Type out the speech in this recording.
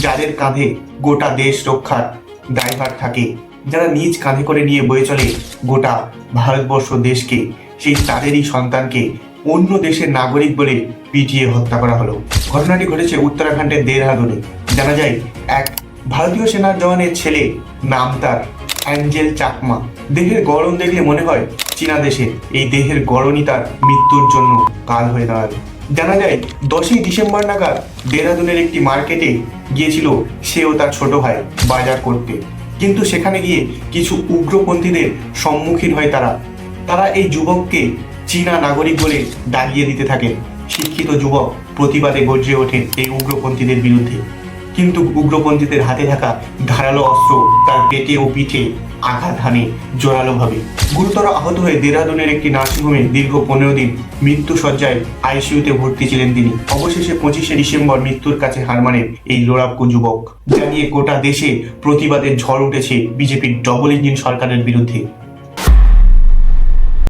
যাদের কাঁধে গোটা দেশ রক্ষার দায়ভার থাকে, যারা নিজ কাঁধে করে নিয়ে বয়ে চলে গোটা ভারতবর্ষ দেশকে, সেই তাদেরই সন্তানকে অন্য দেশের নাগরিক বলে পিটিয়ে হত্যা করা হলো। ঘটনাটি ঘটেছে উত্তরাখণ্ডের দেহরাদুনে। জানা যায় এক ভারতীয় সেনার জওয়ানের ছেলে, নাম তার অ্যাঞ্জেল চাকমা। দেহের গড়ন দেখলে মনে হয় চীনা দেশের। এই দেহের গড়নই তার মৃত্যুর জন্য কাল হয়ে দাঁড়ালো। জানা যায় 10ই ডিসেম্বর নাগাদ দেহরাদুনের একটি মার্কেটে গিয়েছিল সে ও তার ছোট ভাই বাজার করতে, কিন্তু সেখানে গিয়ে কিছু উগ্রপন্থীদের সম্মুখীন হয় তারা এই যুবককে চীনা নাগরিক বলে দাগিয়ে দিতে থাকেন। শিক্ষিত যুবক প্রতিবাদে গর্জে ওঠেন এই উগ্রপন্থীদের বিরুদ্ধে, কিন্তু উগ্রপন্থীদের হাতে থাকা ধারালো অস্ত্র তার পেটে ও পিঠে আঘাত হানে জোরালোভাবে। গুরুতর আহত হয়ে দেহরাদুনের একটি নার্সিংহোমে দীর্ঘ 15 দিন মৃত্যু শয্যায় আইসিইউতে ভর্তি ছিলেন তিনি। অবশেষে 25শে ডিসেম্বর মৃত্যুর কাছে হার মানেন এই লড়াকু যুবক, যা নিয়ে গোটা দেশে প্রতিবাদের ঝড় উঠেছে বিজেপির ডবল ইঞ্জিন সরকারের বিরুদ্ধে।